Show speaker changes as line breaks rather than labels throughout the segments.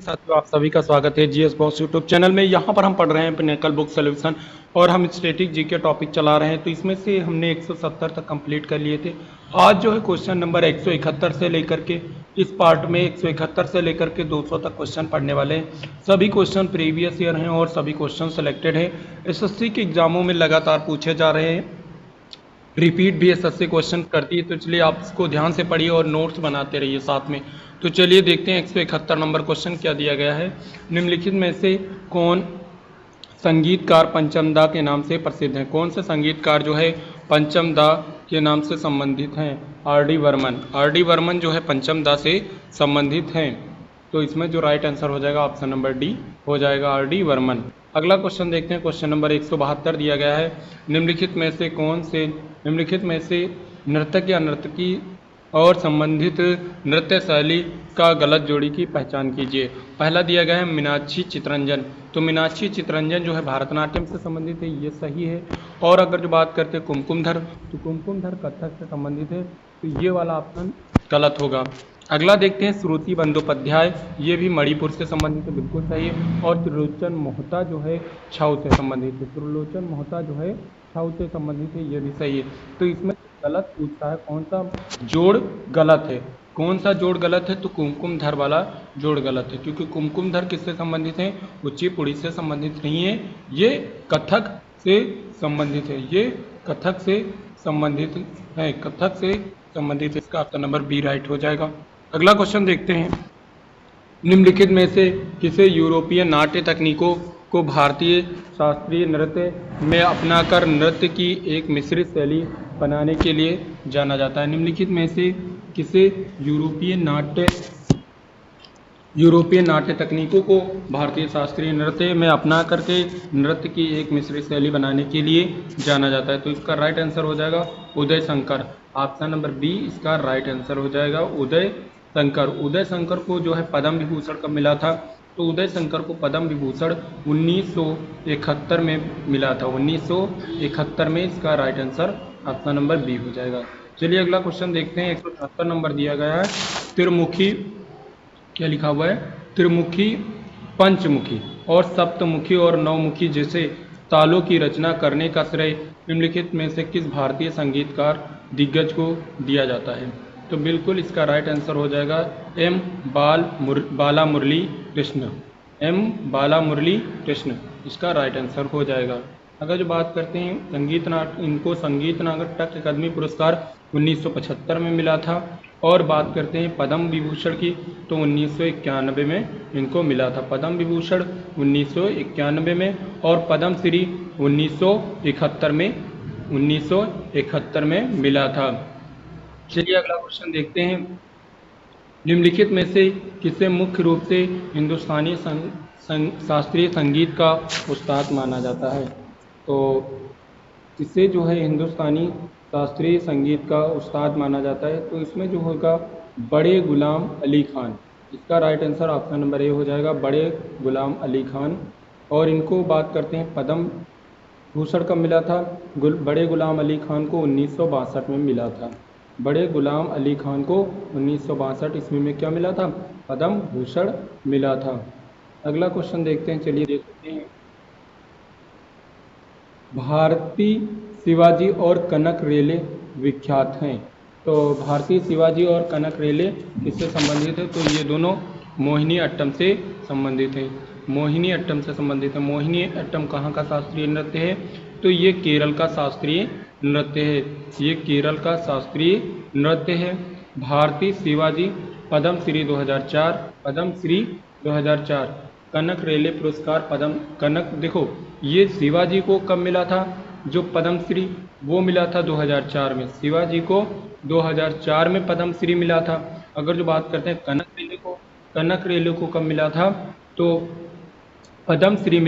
साथियों, आप सभी का स्वागत है जीएस बॉस यूट्यूब चैनल में। यहाँ पर हम पढ़ रहे हैं पिनेकल बुक सोल्यूशन और हम स्टैटिक जी के टॉपिक चला रहे हैं। तो इसमें से हमने 170 तक कंप्लीट कर लिए थे। आज जो है क्वेश्चन नंबर 171 से लेकर के इस पार्ट में 171 से लेकर के 200 तक क्वेश्चन पढ़ने वाले हैं। सभी क्वेश्चन प्रीवियस ईयर हैं और सभी क्वेश्चन सेलेक्टेड है। एसएससी के एग्जामों में लगातार पूछे जा रहे हैं। रिपीट भी एसएससी क्वेश्चन करती है, तो चलिए आप इसको ध्यान से पढ़िए और नोट्स बनाते रहिए साथ में। तो चलिए देखते हैं 171 नंबर क्वेश्चन क्या दिया गया है। निम्नलिखित में से कौन संगीतकार पंचम दा के नाम से प्रसिद्ध है? कौन से संगीतकार जो है पंचम दा के नाम से संबंधित हैं? आर.डी. बर्मन। आर.डी. बर्मन जो है पंचम दा से संबंधित हैं। तो इसमें जो राइट आंसर हो जाएगा ऑप्शन नंबर डी हो जाएगा, आर.डी. बर्मन। अगला क्वेश्चन देखते हैं। क्वेश्चन नंबर 172 दिया गया है। निम्नलिखित में से नर्तक या नर्तकी और संबंधित नृत्य शैली का गलत जोड़ी की पहचान कीजिए। पहला दिया गया है मीनाक्षी चितरंजन। तो मीनाक्षी चितरंजन जो है भरतनाट्यम से संबंधित है, ये सही है। और अगर जो बात करते हैं कुमकुमधर, तो कुमकुमधर कथक से संबंधित है, तो ये वाला ऑप्शन गलत होगा। अगला देखते हैं श्रुति बंदोपाध्याय, ये भी मणिपुर से संबंधित है, बिल्कुल सही है। और त्रिलोचन मोहता जो है छऊ से संबंधित है। त्रिलोचन मोहता जो है छऊ से संबंधित है, ये भी सही है। तो इसमें गलत पूछता है कौन सा जोड़ गलत है। कौन सा जोड़ गलत है? तो कुमकुमधर वाला जोड़ गलत है, क्योंकि कुमकुमधर किससे संबंधित है? कुचिपुड़ी से संबंधित नहीं है, ये कथक से संबंधित है। ये कथक से संबंधित है, कथक से संबंधित। इसका ऑप्शन नंबर बी राइट हो जाएगा। अगला क्वेश्चन देखते हैं। निम्नलिखित में से किसे यूरोपीय नाट्य तकनीकों को भारतीय शास्त्रीय नृत्य में अपनाकर नृत्य की एक मिश्रित शैली बनाने के लिए जाना जाता है? निम्नलिखित में से किसे यूरोपीय नाट्य तकनीकों को भारतीय शास्त्रीय नृत्य में अपना करके नृत्य की एक मिश्रित शैली बनाने के लिए जाना जाता है? तो इसका राइट आंसर हो जाएगा Uday Shankar. Option number B इसका राइट आंसर हो जाएगा, उदय शंकर। उदय शंकर को जो है पद्म विभूषण कब मिला था? तो उदय शंकर को पद्म विभूषण 1971 में मिला था। 1971 में इसका right answer option number B हो जाएगा। चलिए अगला क्वेश्चन देखते हैं। 178 नंबर दिया गया है। त्रिमुखी, क्या लिखा हुआ है? त्रिमुखी, पंचमुखी और सप्तमुखी और नवमुखी जैसे तालों की रचना करने का श्रेय निम्नलिखित में से किस भारतीय संगीतकार दिग्गज को दिया जाता है? तो बिल्कुल इसका राइट आंसर हो जाएगा एम बाला मुरली कृष्ण। एम बाला मुरली कृष्ण इसका राइट आंसर हो जाएगा। अगर जो बात करते हैं इनको संगीत नाटक अकादमी पुरस्कार 1975 में मिला था। और बात करते हैं पद्म विभूषण की, तो 1991 में इनको मिला था। पद्म विभूषण 1991 में और पद्म श्री 1971 में मिला था। चलिए अगला क्वेश्चन देखते हैं। निम्नलिखित में से किसे मुख्य रूप से हिंदुस्तानी शास्त्रीय संगीत का उस्ताद माना जाता है? तो इसे जो है हिंदुस्तानी शास्त्रीय संगीत का उस्ताद माना जाता है, तो इसमें जो होगा बड़े गुलाम अली खान। इसका right answer option number A हो जाएगा, बड़े गुलाम अली खान। और इनको बात करते हैं पद्म भूषण कब मिला था? बड़े गुलाम अली खान को 1962 में मिला था। बड़े गुलाम अली खान को 1962 ईस्वी में क्या मिला था? पद्म भूषण मिला था। अगला क्वेश्चन देखते हैं। चलिए देखते हैं। भारती शिवाजी और कनक रेले विख्यात हैं। तो भारतीय शिवाजी और कनक रेले किससे संबंधित है? तो ये दोनों मोहिनी अट्टम से संबंधित है। मोहिनी अट्टम से संबंधित है। मोहिनी अट्टम कहाँ का शास्त्रीय नृत्य है? तो ये केरल का शास्त्रीय नृत्य है। ये केरल का शास्त्रीय नृत्य है। भारतीय शिवाजी पद्मश्री 2004, पद्मश्री 2004। कनक रेले पुरस्कार कनक, देखो ये शिवाजी को कब मिला था? जो पद्मश्री वो मिला था 2004 में। शिवाजी को 2004 में पद्मश्री मिला था। अगर जो बात करते हैं कनक रेले को कब मिला था? तो पद्मश्री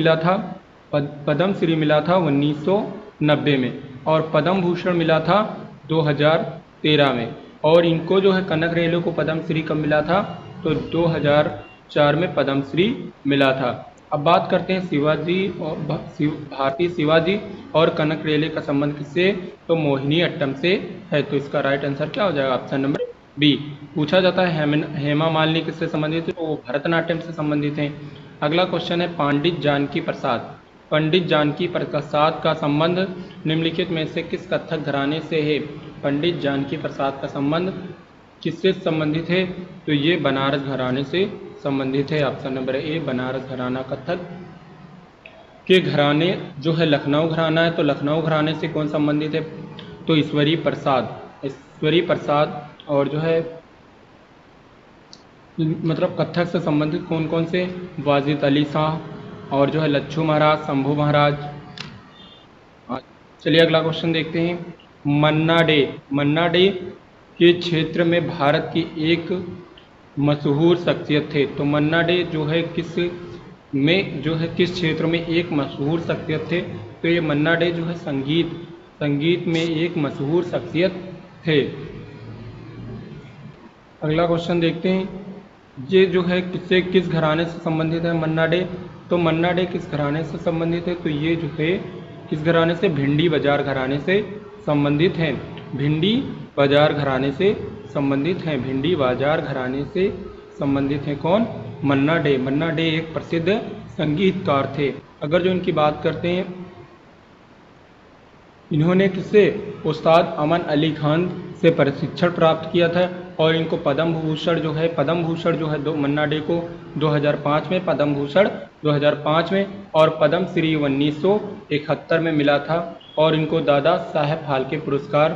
मिला था 1990 में और पद्म भूषण मिला था 2013 में। और इनको जो है कनक रेले को पद्मश्री कब मिला था? तो 2004 में पद्मश्री मिला था। अब बात करते हैं भारतीय शिवाजी और कनक रेले का संबंध किससे? तो मोहिनी अट्टम से है। तो इसका राइट आंसर क्या हो जाएगा? ऑप्शन नंबर बी, पूछा जाता है हेमा मालिनी किससे संबंधित है, तो वो भरतनाट्यम से संबंधित हैं। अगला क्वेश्चन है पंडित जानकी प्रसाद। पंडित जानकी प्रसाद का संबंध निम्नलिखित में से किस कथक घराने से है? पंडित जानकी प्रसाद का संबंध किससे संबंधित है? तो ये बनारस घराने से संबंधित है। ऑप्शन नंबर ए बनारस घराना कथक के घराने जो है लखनऊ घराना है, तो लखनऊ घराने से कौन संबंधित है? तो ईश्वरी प्रसाद, ईश्वरी प्रसाद। और जो है मतलब कथक से संबंधित कौन कौन से? वाजिद अली शाह और जो है लच्छू महाराज, शंभू महाराज। चलिए अगला क्वेश्चन देखते हैं। मन्ना डे, मन्ना डे के क्षेत्र में भारत की एक मशहूर शख्सियत थे। तो मन्ना डे जो है किस क्षेत्र में एक मशहूर शख्सियत थे? तो ये मन्ना डे जो है संगीत में एक मशहूर शख्सियत थे। अगला क्वेश्चन देखते हैं। ये जो है किस घराने से संबंधित है मन्ना डे? तो मन्ना डे किस घराने से संबंधित है? तो ये जो है किस घराने से? भिंडी बाजार घराने से संबंधित हैं। भिंडी बाजार घराने से संबंधित हैं। भिंडी बाजार घराने से संबंधित हैं कौन? मन्ना डे। मन्ना डे एक प्रसिद्ध संगीतकार थे। अगर जो इनकी बात करते हैं, इन्होंने किससे? उस्ताद अमन अली खान से प्रशिक्षण प्राप्त किया था और इनको पद्म भूषण जो है मन्ना डे को 2005 में पद्म भूषण 2005 में और पद्म श्री 1971 में मिला था। और इनको दादा साहेब फाल्के पुरस्कार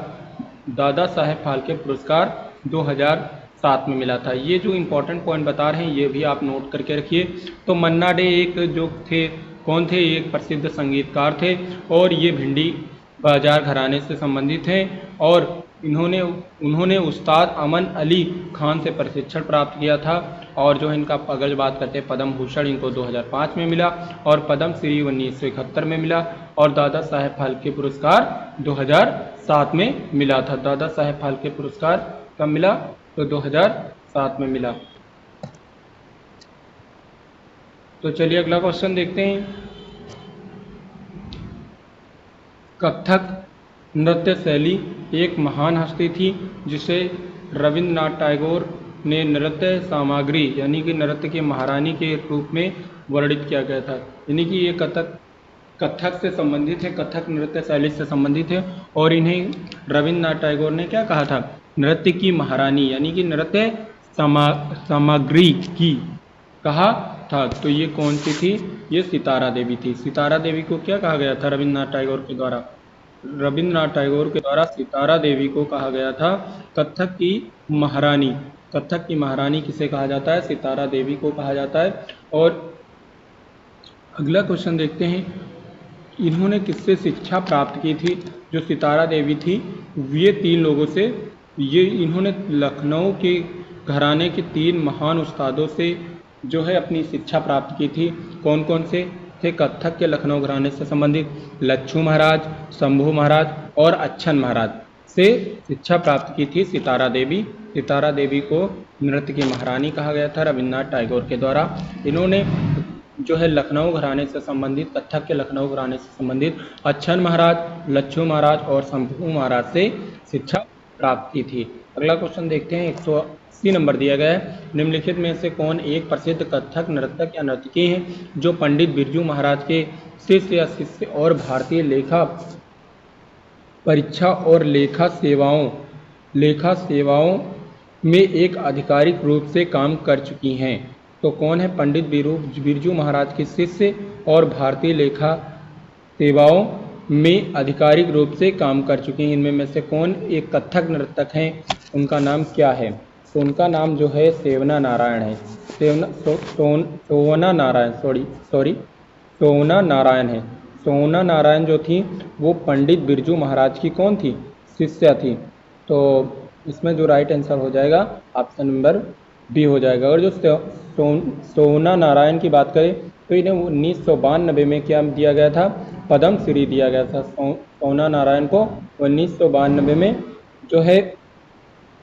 2007 में मिला था। ये जो इम्पोर्टेंट पॉइंट बता रहे हैं ये भी आप नोट करके रखिए। तो मन्ना डे एक जो थे कौन थे? एक प्रसिद्ध संगीतकार थे और ये भिंडी बाजार घराने से संबंधित हैं। और उन्होंने उस्ताद अमन अली खान से प्रशिक्षण प्राप्त किया था। और जो है इनका अगर बात करते हैं पद्म भूषण इनको 2005 में मिला और पद्म श्री 1971 में मिला और दादा साहेब फाल्के पुरस्कार 2007 में मिला था। दादा साहेब फाल्के पुरस्कार कब मिला? तो 2007 में मिला। तो चलिए अगला क्वेश्चन देखते हैं। कथक नृत्य शैली एक महान हस्ती थी जिसे रविंद्रनाथ टैगोर ने नृत्य सामग्री यानी कि नृत्य की महारानी के रूप में वर्णित किया गया था। यानी कि ये कथक से संबंधित है, कथक नृत्य शैली से संबंधित है और इन्हें रविंद्रनाथ टैगोर ने क्या कहा था? नृत्य की महारानी यानी कि नृत्य सामग्री की कहा था। तो ये कौन सी थी? ये सितारा देवी थी। सितारा देवी को क्या कहा गया था रविंद्रनाथ टैगोर के द्वारा? रविंद्रनाथ टैगोर के द्वारा सितारा देवी को कहा गया था कथक की महारानी। कथक की महारानी किसे कहा जाता है? सितारा देवी को कहा जाता है। और अगला क्वेश्चन देखते हैं। इन्होंने किससे शिक्षा प्राप्त की थी? जो सितारा देवी थी ये 3 लोगों से, इन्होंने लखनऊ के घराने के 3 महान उस्तादों से जो है अपनी शिक्षा प्राप्त की थी। कौन कौन से थे? कथक के लखनऊ घराने से संबंधित लच्छू महाराज, शंभू महाराज और अच्छन महाराज से शिक्षा प्राप्त की थी सितारा देवी। सितारा देवी को नृत्य की महारानी कहा गया था रविंद्रनाथ टैगोर के द्वारा। इन्होंने जो है लखनऊ घराने से संबंधित, कथक के लखनऊ घराने से संबंधित अच्छन महाराज, लच्छू महाराज और शंभू महाराज से शिक्षा प्राप्त की थी। अगला क्वेश्चन देखते हैं। 180 नंबर दिया गया है। निम्नलिखित में से कौन एक प्रसिद्ध कथक नर्तक या नर्तकी हैं जो पंडित बिरजू महाराज के शिष्य और भारतीय लेखा परीक्षा और लेखा सेवाओं में एक आधिकारिक रूप से काम कर चुकी हैं? तो कौन है? पंडित बिरजू महाराज के शिष्य और भारतीय लेखा सेवाओं में आधिकारिक रूप से काम कर चुके हैं। इनमें में से कौन एक कथक नर्तक हैं? उनका नाम क्या है? तो उनका नाम जो है सेवना नारायण है। सोवना नारायण है। सोवना नारायण जो थी वो पंडित बिरजू महाराज की कौन थी? शिष्या थी। तो इसमें जो राइट आंसर हो जाएगा ऑप्शन नंबर बी हो जाएगा। और जो सोवना नारायण की बात करें तो इन्हें 1992 में क्या दिया गया था? पद्म श्री दिया गया था। सोवना नारायण को 1992 में जो है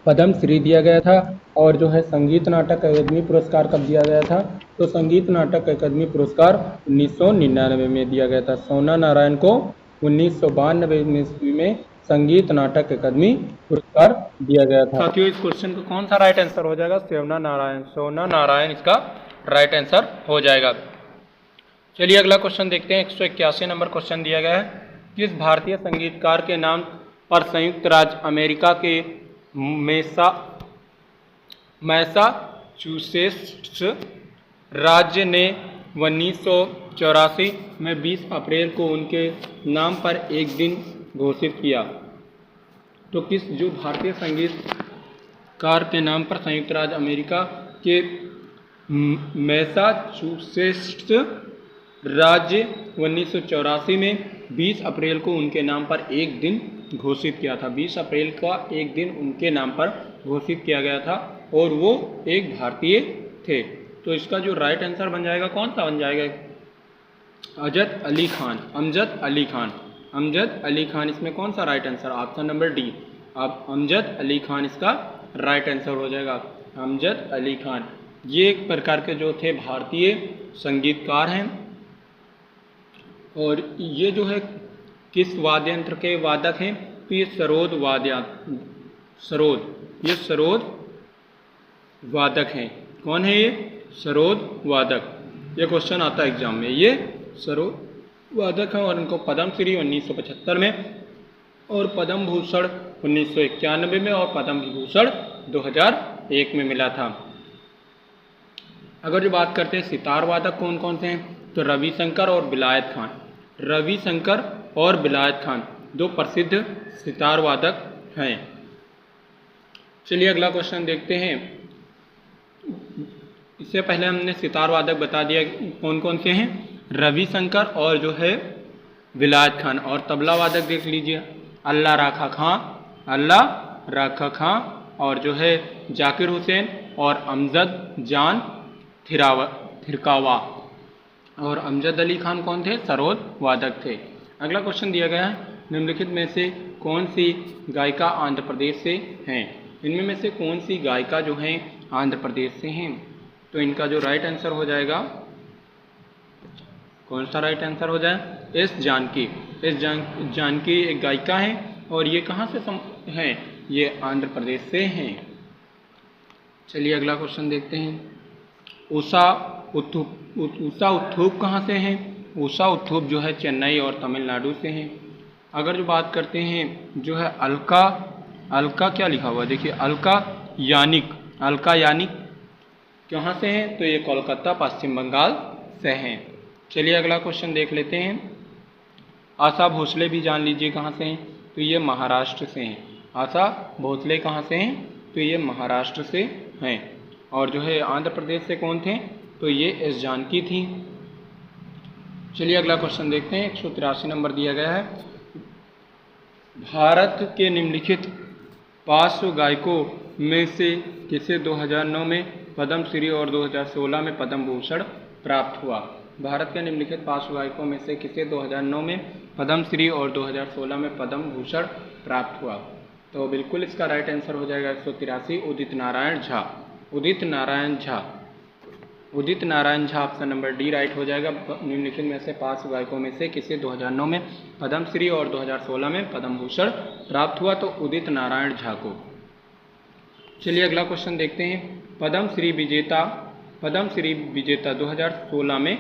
पद्म श्री दिया गया था। और जो है संगीत नाटक अकादमी पुरस्कार कब दिया गया था? तो संगीत नाटक अकादमी पुरस्कार 1999 में दिया गया था। सोवना नारायण को 1992 ईस्वी में संगीत नाटक अकादमी पुरस्कार दिया गया था। साथियों इस क्वेश्चन का कौन सा राइट आंसर हो जाएगा? सोना नारायण, सोना नारायण इसका राइट आंसर हो जाएगा। चलिए अगला क्वेश्चन देखते हैं। 181 नंबर क्वेश्चन दिया गया है, किस भारतीय संगीतकार के नाम पर संयुक्त राज्य अमेरिका के मैसाचुसेट्स राज्य ने 1984 में 20 अप्रैल को उनके नाम पर एक दिन घोषित किया? तो किस जो भारतीय संगीतकार के नाम पर संयुक्त राज्य अमेरिका के मैसाचुसेट्स राज्य 1984 में 20 अप्रैल को उनके नाम पर एक दिन घोषित किया था। 20 अप्रैल का एक दिन उनके नाम पर घोषित किया गया था और वो एक भारतीय थे। तो इसका जो राइट आंसर बन जाएगा कौन सा बन जाएगा? अमजद अली खान, अमजद अली खान, अमजद अली खान इसमें कौन सा right answer? Option number D, अब अमजद अली खान इसका राइट आंसर हो जाएगा। अमजद अली खान ये एक प्रकार के जो थे भारतीय संगीतकार हैं और ये जो है किस वाद्य यंत्र के वादक हैं? तो ये सरोद ये सरोद वादक हैं। कौन है ये? सरोद वादक। ये क्वेश्चन आता है एग्जाम में। ये सरोद वादक हैं और इनको पद्म श्री 1975 में और पद्म भूषण 1991 में और पद्म विभूषण 2001 में मिला था। अगर जो बात करते हैं सितार वादक कौन कौन से हैं, तो रविशंकर और विलायत खान, रविशंकर और विलायत खान दो प्रसिद्ध सितार वादक हैं। चलिए अगला क्वेश्चन देखते हैं। इससे पहले हमने सितार वादक बता दिया कौन कौन से हैं, रविशंकर और जो है विलायत खान। और तबला वादक देख लीजिए, अल्लाह राखा खां, अल्लाह राखा खां और जो है जाकिर हुसैन और अमजद जान थिरकावा। और अमजद अली खान कौन थे? सरोद वादक थे। अगला क्वेश्चन दिया गया है, निम्नलिखित में से कौन सी गायिका आंध्र प्रदेश से हैं? इनमें में से कौन सी गायिका जो हैं आंध्र प्रदेश से हैं? तो इनका जो राइट आंसर हो जाएगा, कौन सा राइट आंसर हो जाए? एस जानकी। एस जानकी एक गायिका है और ये कहाँ से हैं? ये आंध्र प्रदेश से हैं। चलिए अगला क्वेश्चन देखते हैं। उषा उत्थुप कहाँ से हैं? उषा उत्थुप जो है चेन्नई और तमिलनाडु से हैं। अगर जो बात करते हैं जो है अलका क्या लिखा हुआ है? देखिए अलका यानिक कहाँ से हैं? तो ये कोलकाता पश्चिम बंगाल से हैं। चलिए अगला क्वेश्चन देख लेते हैं। आशा भोसले भी जान लीजिए कहाँ से हैं? तो ये महाराष्ट्र से हैं। आशा भोसले कहाँ से हैं? तो ये महाराष्ट्र से हैं। और जो है आंध्र प्रदेश से कौन थे? तो ये एस जानकी थी। चलिए अगला क्वेश्चन देखते हैं। 183 नंबर दिया गया है, भारत के निम्नलिखित 500 गायकों में से किसे 2009 में पद्म श्री और 2016 में पद्म भूषण प्राप्त हुआ? भारत के निम्नलिखित 500 गायकों में से किसे 2009 में पद्म श्री और 2016 में पद्म भूषण प्राप्त हुआ? तो बिल्कुल इसका राइट आंसर हो जाएगा 183 Udit Narayan Jha. Udit Narayan Jha option number D right हो जाएगा। निम्नलिखित में से 500 गायकों में से किसे 2009 में पद्म श्री और 2016 में पद्म भूषण प्राप्त हुआ? तो उदित नारायण झा को। चलिए अगला क्वेश्चन देखते हैं। पद्म श्री विजेता 2016 में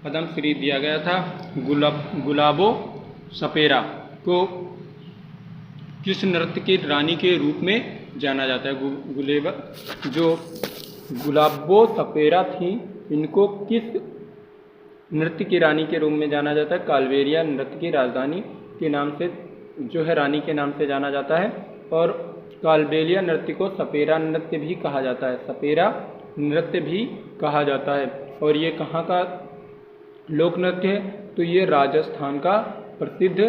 पद्म श्री दिया गया था गुलाबो सपेरा को किस नृत्य की रानी के रूप में जाना जाता है? जो गुलाबो सपेरा थी इनको किस नृत्य की रानी के रूप में जाना जाता है? कालबेलिया नृत्य की राजधानी के नाम से जो है रानी के नाम से जाना जाता है। और कालबेलिया नृत्य को सपेरा नृत्य भी कहा जाता है, सपेरा नृत्य भी कहा जाता है। और ये कहाँ का लोक नृत्य है? तो ये राजस्थान का प्रसिद्ध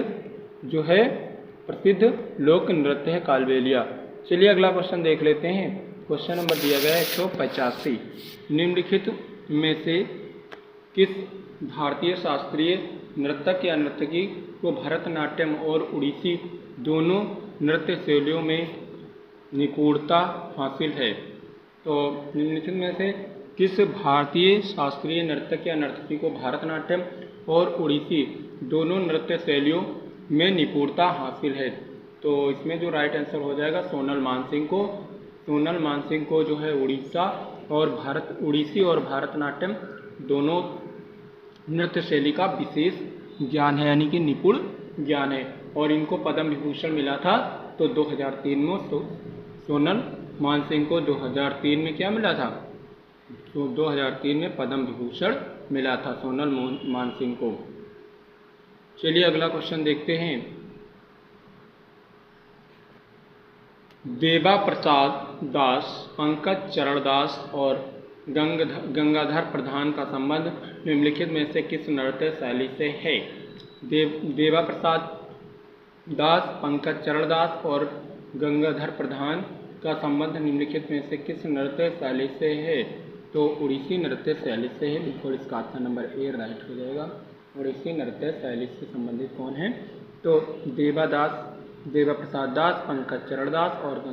लोक नृत्य है कालबेलिया। चलिए अगला क्वेश्चन देख लेते हैं। क्वेश्चन नंबर दिया गया है 185, निम्नलिखित में से किस भारतीय शास्त्रीय नर्तक या नर्तकी को भरतनाट्यम और उड़ीसी दोनों नृत्य शैलियों में निपुणता हासिल है? तो निम्नलिखित में से किस भारतीय शास्त्रीय नर्तक या नर्तकी को भरतनाट्यम और उड़ीसी दोनों नृत्य शैलियों में निपुणता हासिल है? तो इसमें जो राइट आंसर हो जाएगा सोनल मानसिंह को जो है उड़ीसा और उड़ीसी और भारतनाट्यम दोनों नृत्य शैली का विशेष ज्ञान है, यानी कि निपुण ज्ञान है। और इनको पद्म विभूषण मिला था तो 2003 में सोनल मानसिंह को 2003 में क्या मिला था, तो 2003 में पद्म विभूषण मिला था सोनल मानसिंह को। चलिए अगला क्वेश्चन देखते हैं। देबा प्रसाद दास, पंकज चरण दास और गंगाधर प्रधान का संबंध निम्नलिखित में से किस नृत्य शैली से है? देबा प्रसाद दास, पंकज चरण दास और गंगाधर प्रधान का संबंध निम्नलिखित में से किस नृत्य शैली से है? तो उड़ीसी नृत्य शैली से है। बिल्कुल इसका ऑप्शन नंबर ए राइट हो जाएगा। उड़ीसी नृत्य शैली से संबंधित कौन है? तो देबा प्रसाद दास, पंकज चरण दास और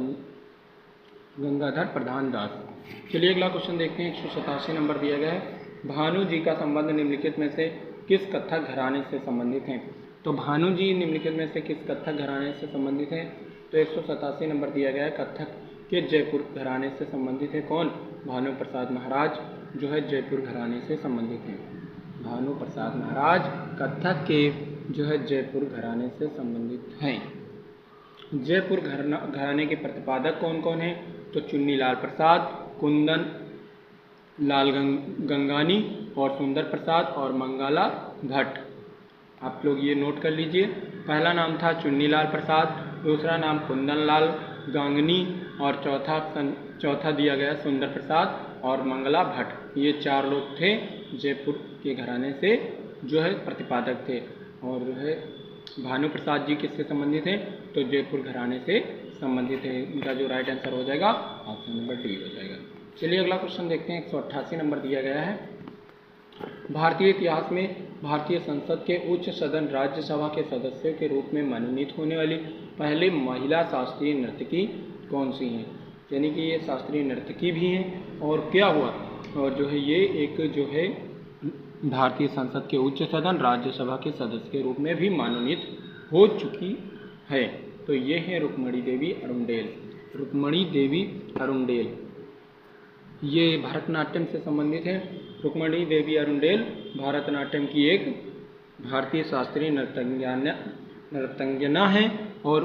गंगाधर प्रधान दास। चलिए अगला क्वेश्चन देखते हैं। 187 नंबर दिया गया है। भानु जी का संबंध निम्नलिखित में से किस कथक घराने से संबंधित है? तो भानु जी निम्नलिखित में से किस कथक घराने से संबंधित है? तो 187 नंबर दिया गया है। कथक के जयपुर घराने से संबंधित है कौन? भानु प्रसाद महाराज जो है जयपुर घराने से संबंधित है। भानु प्रसाद महाराज कथक के जो है जयपुर घराने से संबंधित हैं। जयपुर घराने के प्रतिपादक कौन कौन हैं? तो चुन्नी लाल प्रसाद, कुंदन लाल गंगानी और सुंदर प्रसाद और मंगला भट्ट। आप लोग ये नोट कर लीजिए। पहला नाम था चुन्नी लाल प्रसाद, दूसरा नाम कुंदन लाल गांगनी और चौथा दिया गया सुंदर प्रसाद और मंगला भट्ट। ये 4 लोग थे जयपुर के घराने से जो है प्रतिपादक थे। और जो है भानु प्रसाद जी किससे संबंधित हैं? तो जयपुर घराने से संबंधित है। इनका जो राइट आंसर हो जाएगा ऑप्शन नंबर डी हो जाएगा। चलिए अगला क्वेश्चन देखते हैं। 188 नंबर दिया गया है। भारतीय इतिहास में भारतीय संसद के उच्च सदन राज्यसभा के सदस्यों के रूप में मनोनीत होने वाली पहली महिला शास्त्रीय नर्तकी कौन सी हैं? यानी कि ये शास्त्रीय नर्तकी भी हैं और क्या हुआ, और जो है ये एक जो है भारतीय संसद के उच्च सदन राज्यसभा के सदस्य के रूप में भी मनोनीत हो चुकी है। तो ये है रुक्मणी देवी अरुणडेल। रुक्मणी देवी अरुणडेल ये भरतनाट्यम से संबंधित है। रुक्मणी देवी अरुणडेल भरतनाट्यम की एक भारतीय शास्त्रीय नर्तंगना है और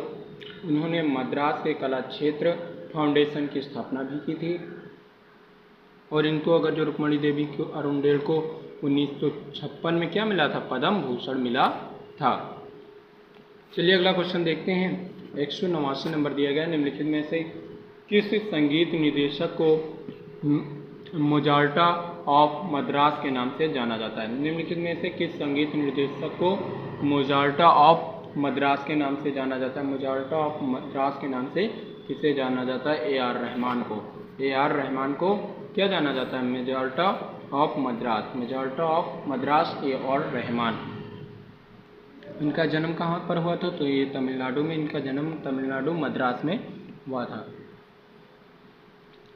उन्होंने मद्रास के कला क्षेत्र फाउंडेशन की स्थापना भी की थी। और इनको अगर जो रुक्मणी देवी को अरुणडेल को 1956 में क्या मिला था? पद्म भूषण मिला था। चलिए अगला क्वेश्चन देखते हैं। 189 नंबर दिया गया। निम्नलिखित में से किस संगीत निर्देशक को मोजार्टा ऑफ मद्रास के नाम से जाना जाता है? निम्नलिखित में से किस संगीत निर्देशक को मोजार्टा ऑफ मद्रास के नाम से जाना जाता है? मोजार्टा ऑफ मद्रास के नाम से किसे जाना जाता है? ए.आर. रहमान को। ए.आर. रहमान को क्या जाना जाता है? Mozart of Madras. Mozart of Madras A R. Rahman. इनका जन्म कहाँ पर हुआ था? तो ये तमिलनाडु में, इनका जन्म तमिलनाडु मद्रास में हुआ था।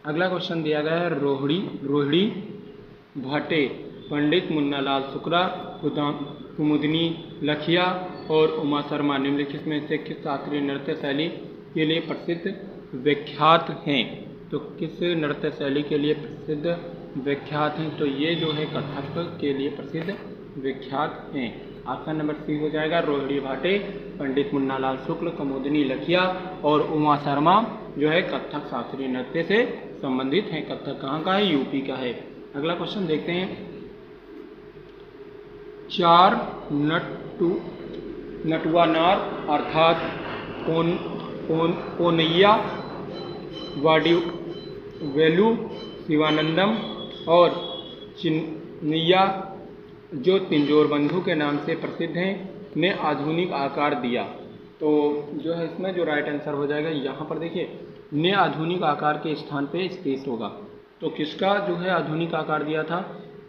अगला क्वेश्चन दिया गया है। रोहिणी भाटे, पंडित मुन्नालाल शुक्ला, कुमुदनी लखिया और उमा शर्मा निम्नलिखित में से किस शास्त्रीय नृत्य शैली के लिए प्रसिद्ध विख्यात हैं? तो किस नृत्य शैली के लिए प्रसिद्ध विख्यात हैं? तो ये जो है कथक के लिए प्रसिद्ध विख्यात हैं। ऑप्शन नंबर सी हो जाएगा। रोहिणी भाटे, पंडित मुन्नालाल शुक्ल, कुमुदनी लखिया और उमा शर्मा जो है कथक शास्त्रीय नृत्य से संबंधित हैं। कथक कहाँ का है? यूपी का है। अगला क्वेश्चन देखते हैं। 4 नटवानार अर्थात पोनैया, वेलु, शिवानंदम और चिन्नैया जो तिंजोर बंधु के नाम से प्रसिद्ध हैं ने आधुनिक आकार दिया। तो जो है इसमें जो राइट आंसर हो जाएगा यहाँ पर देखिए, ने आधुनिक आकार के स्थान पे स्पेस होगा। तो किसका जो है आधुनिक आकार दिया था?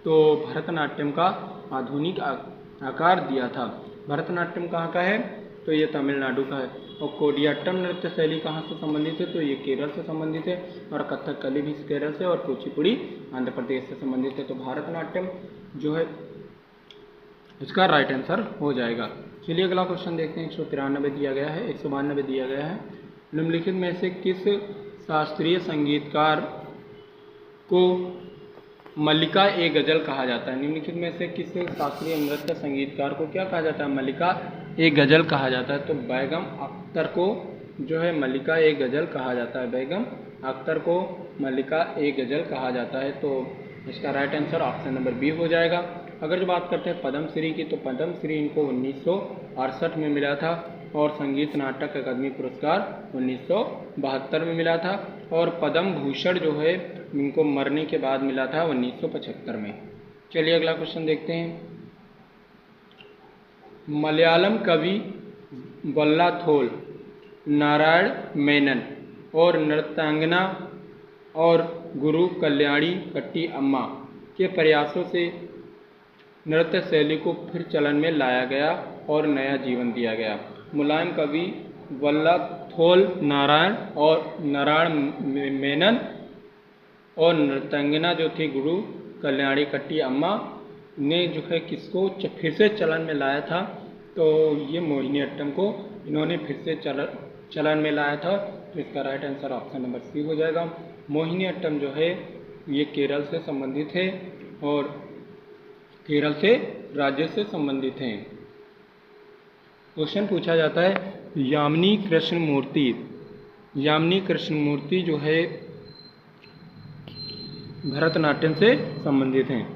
तो भरतनाट्यम का आधुनिक आकार दिया था। भरतनाट्यम कहाँ का है? तो ये तमिलनाडु का है। और कोडियाट्टम नृत्य शैली कहाँ से संबंधित है? तो ये केरल से संबंधित है। और कथकली भी केरल से और कुचिपुड़ी आंध्र प्रदेश से संबंधित है। तो भरतनाट्यम जो है इसका राइट आंसर हो जाएगा। चलिए अगला क्वेश्चन देखते हैं। 193 दिया गया है, 192 दिया गया है। निम्नलिखित में से किस शास्त्रीय संगीतकार को मल्लिका ए गज़ल कहा जाता है? निम्नलिखित में से किस शास्त्रीय नृत्य संगीतकार को क्या कहा जाता है? मल्लिका ए गज़ल कहा जाता है। तो बेगम अख्तर को जो है मल्लिका ए गज़ल कहा जाता है। बेगम अख्तर को मल्लिका ए गज़ल कहा जाता है। तो इसका right answer option number B हो जाएगा। अगर जो बात करते हैं पद्मश्री की, तो पद्मश्री इनको 1968 में मिला था और संगीत नाटक अकादमी पुरस्कार 1972 में मिला था और पद्म भूषण जो है इनको मरने के बाद मिला था 1975 में। चलिए अगला क्वेश्चन देखते हैं। मलयालम कवि वल्लाथोल नारायण मेनन और नृत्यांगना और गुरु कल्याणी कट्टी अम्मा के प्रयासों से नृत्य शैली को फिर चलन में लाया गया और नया जीवन दिया गया। मुलायम कवि वल्लाथोल नारायण मेनन और नृत्यांगना जो थी गुरु कल्याणी कट्टी अम्मा ने जो है किसको फिर से चलन में लाया था? तो ये मोहिनीअट्टम को इन्होंने फिर से चलन में लाया था। तो इसका right answer option number C हो जाएगा। मोहिनीअट्टम जो है ये केरल से संबंधित है और केरल से राज्य से संबंधित हैं। क्वेश्चन पूछा जाता है यामिनी कृष्णमूर्ति जो है भरतनाट्यम से संबंधित हैं।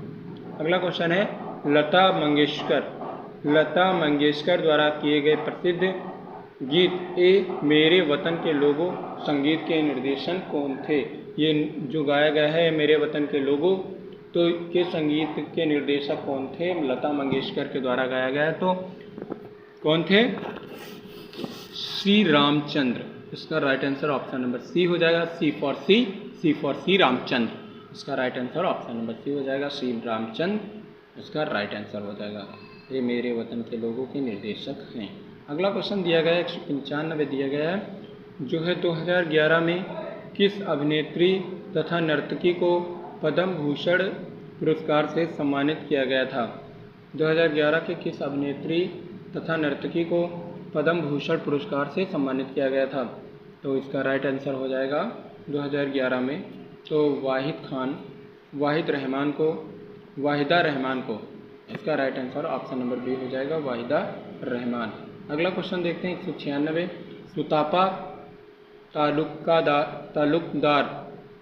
अगला क्वेश्चन है लता मंगेशकर द्वारा किए गए प्रसिद्ध गीत ए मेरे वतन के लोगों संगीत के निर्देशन कौन थे? ये जो गाया गया है मेरे वतन के लोगों, तो के संगीत के निर्देशक कौन थे? लता मंगेशकर के द्वारा गाया गया है। तो कौन थे? श्री रामचंद्र। इसका right answer option number C हो जाएगा। C for C Ramchandra. इसका right answer option number C हो जाएगा। श्री रामचंद्र इसका राइट आंसर हो जाएगा। ये मेरे वतन के लोगों के निर्देशक हैं। अगला क्वेश्चन दिया गया है 195 दिया गया है जो है 2011 में किस अभिनेत्री तथा नर्तकी को पद्म भूषण पुरस्कार से सम्मानित किया गया था? 2011 के किस अभिनेत्री तथा नर्तकी को पद्म भूषण पुरस्कार से सम्मानित किया गया था? तो इसका राइट आंसर हो जाएगा 2011 में तो वाहिदा रहमान को इसका right answer option number B हो जाएगा, वाहिदा रहमान। अगला क्वेश्चन देखते हैं 196। सुतापा तालुकदार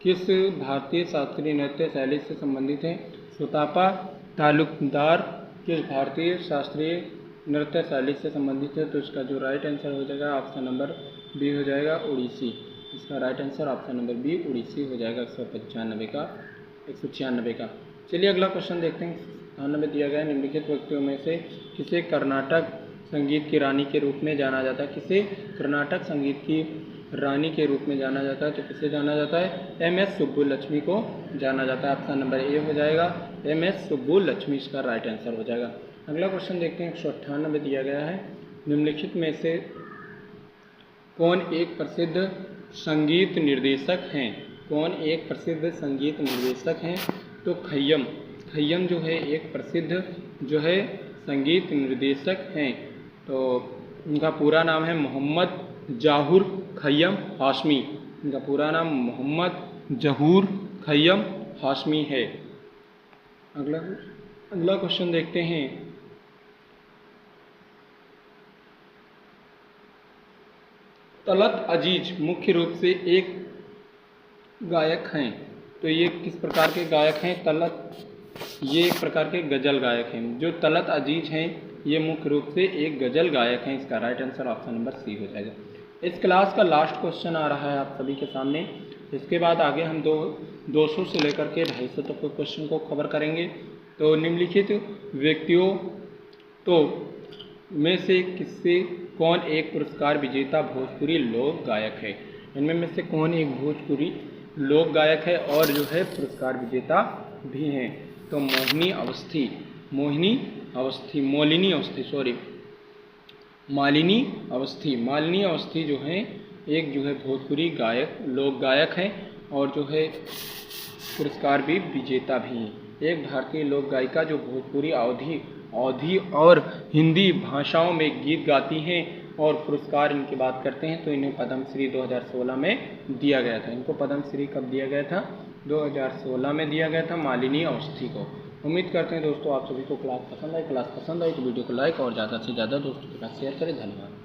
किस भारतीय शास्त्रीय नृत्य शैली से संबंधित हैं? सुतापा तालुकदार किस भारतीय शास्त्रीय नृत्य शैली से संबंधित है? तो इसका जो राइट आंसर हो जाएगा ऑप्शन नंबर बी हो जाएगा, उड़ीसी। इसका right answer option number B Odissi हो जाएगा 196 का। चलिए अगला क्वेश्चन देखते हैं। 97 दिया गया निम्नलिखित व्यक्तियों में से किसे कर्नाटक संगीत की रानी के रूप में जाना जाता है? किसे कर्नाटक संगीत की रानी के रूप में जाना जाता है? तो किसे जाना जाता है? एम.एस. सुब्बुलक्ष्मी को जाना जाता है। ऑप्शन नंबर ए हो जाएगा, एम.एस. सुब्बुलक्ष्मी इसका राइट आंसर हो जाएगा। अगला क्वेश्चन देखते हैं 198 दिया गया है निम्नलिखित में से कौन एक प्रसिद्ध संगीत निर्देशक हैं? कौन एक प्रसिद्ध संगीत निर्देशक हैं? तो खय्यम जो है एक प्रसिद्ध जो है संगीत निर्देशक हैं। तो इनका पूरा नाम है मोहम्मद जहूर खय्यम हाशमी। इनका पूरा नाम मोहम्मद जहूर खय्यम हाशमी है। अगला क्वेश्चन देखते हैं। तलत अजीज मुख्य रूप से एक गायक हैं। तो ये किस प्रकार के गायक हैं? ये एक प्रकार के गज़ल गायक हैं। जो तलत अजीज हैं ये मुख्य रूप से एक गज़ल गायक हैं। इसका right answer option number C हो जाएगा। इस क्लास का लास्ट क्वेश्चन आ रहा है आप सभी के सामने। इसके बाद आगे हम 200 से लेकर के 250 तक के क्वेश्चन को कवर करेंगे। तो निम्नलिखित व्यक्तियों में से किससे कौन एक पुरस्कार विजेता भोजपुरी लोक गायक है? इनमें में से कौन एक भोजपुरी लोक गायक है और जो है पुरस्कार विजेता भी हैं? तो मालिनी अवस्थी जो है एक जो है भोजपुरी लोक गायक हैं और जो है पुरस्कार भी विजेता भी हैं। एक भारतीय लोक गायिका जो भोजपुरी अवधी अवधी और हिंदी भाषाओं में गीत गाती हैं। और पुरस्कार इनकी बात करते हैं तो इन्हें पद्मश्री 2016 में दिया गया था। इनको पद्मश्री कब दिया गया था? 2016 में दिया गया था मालिनी अवस्थी को। उम्मीद करते हैं दोस्तों आप सभी को क्लास पसंद आई। क्लास पसंद आई तो वीडियो को लाइक और ज़्यादा से ज़्यादा दोस्तों के साथ शेयर करें। धन्यवाद।